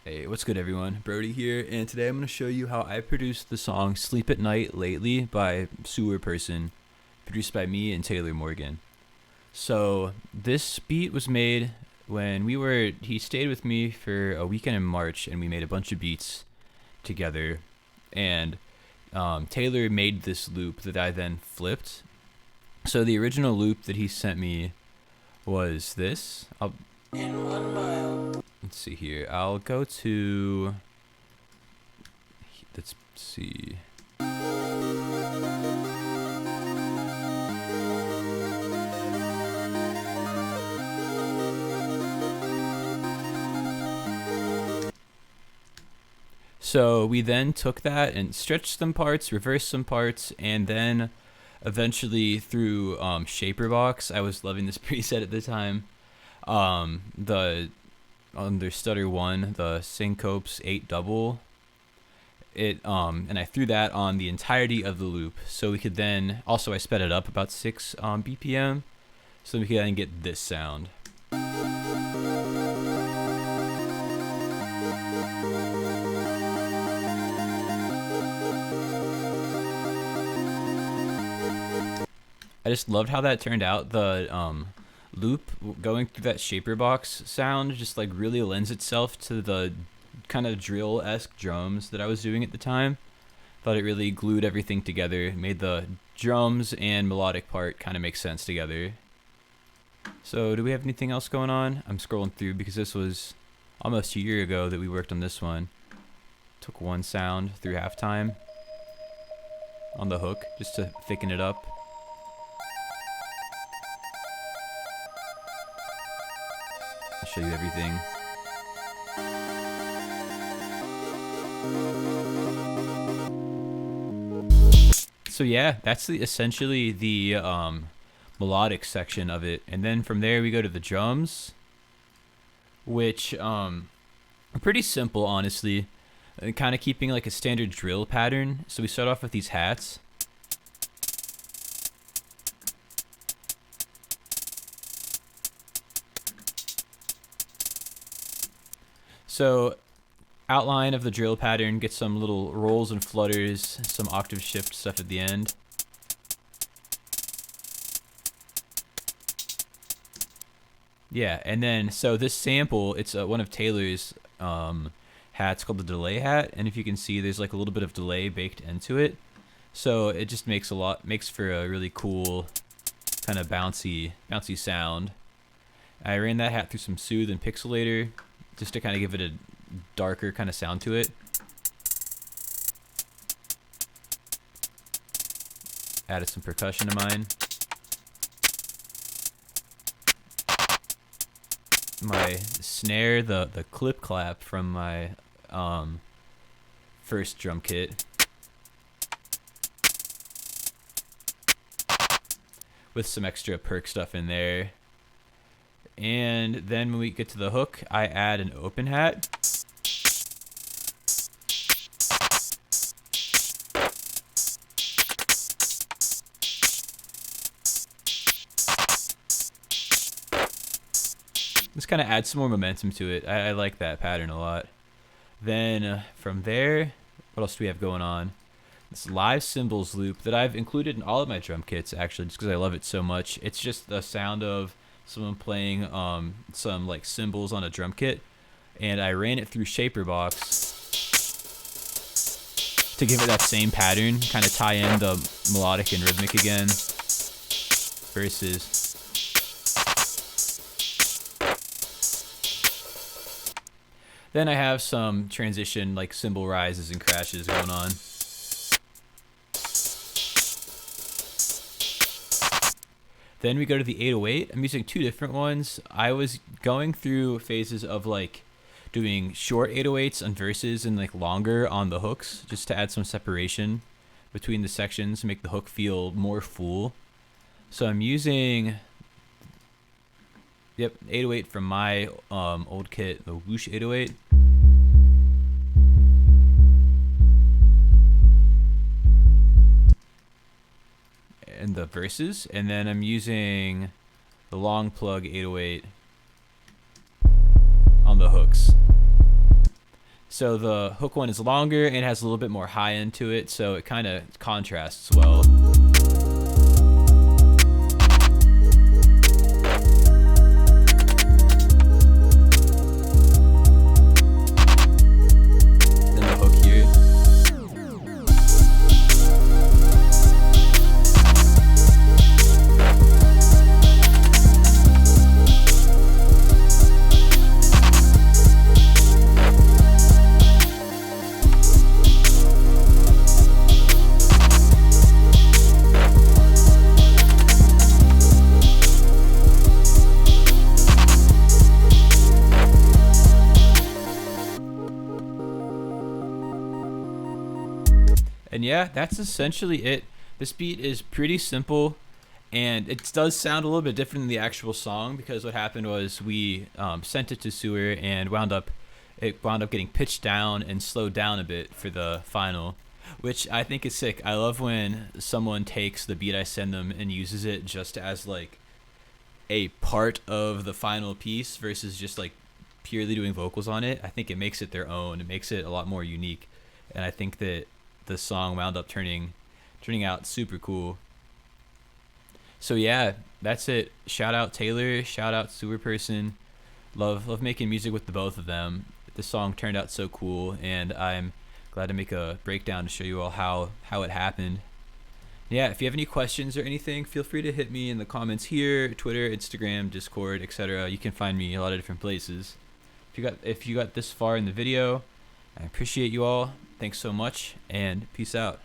Hey, what's good everyone? Brody here, and today I'm going to show you how I produced the song Sleep at Night Lately by SEWERPERSON, produced by me and Taylor Morgan. So, this beat was made when he stayed with me for a weekend in March, and we made a bunch of beats together, and Taylor made this loop that I then flipped. So the original loop that he sent me was this. Let's see here. I'll go to, let's see. So we then took that and stretched some parts, reversed some parts, and then eventually through Shaperbox. I was loving this preset at the time. The under stutter 1, the syncopes 8 double, and I threw that on the entirety of the loop, so we could then also I sped it up about 6 BPM, so we could then get this sound. I just loved how that turned out. The loop going through that Shaperbox sound just like really lends itself to the kind of drill-esque drums that I was doing at the time. Thought it really glued everything together, made the drums and melodic part kind of make sense together. So do we have anything else going on? I'm scrolling through because this was almost a year ago that we worked on this one. Took one sound through halftime on the hook just to thicken it up. I'll show you everything. So yeah, that's essentially the melodic section of it, and then from there we go to the drums, which are pretty simple, honestly, kind of keeping like a standard drill pattern. So we start off with these hats. So outline of the drill pattern, get some little rolls and flutters, some octave shift stuff at the end. Yeah, and then so this sample, it's one of Taylor's hats called the delay hat, and if you can see, there's like a little bit of delay baked into it, so it just makes for a really cool kind of bouncy sound. I ran that hat through some Soothe and Pixelator just to kind of give it a darker kind of sound to it. Added some percussion to mine. My snare, the clip clap from my first drum kit, with some extra perk stuff in there. And then when we get to the hook, I add an open hat. This kind of adds some more momentum to it. I like that pattern a lot. Then from there, what else do we have going on? This live cymbals loop that I've included in all of my drum kits, actually, just because I love it so much. It's just the sound of someone playing some like cymbals on a drum kit, and I ran it through Shaperbox to give it that same pattern, kind of tie in the melodic and rhythmic again, versus then I have some transition like cymbal rises and crashes going on. Then we go to the 808. I'm using 2 different ones. I was going through phases of like doing short 808s on verses and like longer on the hooks, just to add some separation between the sections, make the hook feel more full. So I'm using 808 from my old kit, the Whoosh 808. And the verses, and then I'm using the long plug 808 on the hooks. So the hook one is longer and has a little bit more high end to it, so it kind of contrasts well. Then the hook here. And yeah, that's essentially it. This beat is pretty simple, and it does sound a little bit different than the actual song, because what happened was we sent it to Sewer and it wound up getting pitched down and slowed down a bit for the final, which I think is sick. I love when someone takes the beat I send them and uses it just as like a part of the final piece versus just like purely doing vocals on it. I think it makes it their own. It makes it a lot more unique, and I think that the song wound up turning out super cool. So yeah, that's it. Shout out Taylor, shout out SEWERPERSON. Love making music with the both of them. The song turned out so cool, and I'm glad to make a breakdown to show you all how it happened. Yeah, if you have any questions or anything, feel free to hit me in the comments here, Twitter, Instagram, Discord, etc. You can find me a lot of different places. If you got this far in the video, I appreciate you all. Thanks so much, and peace out.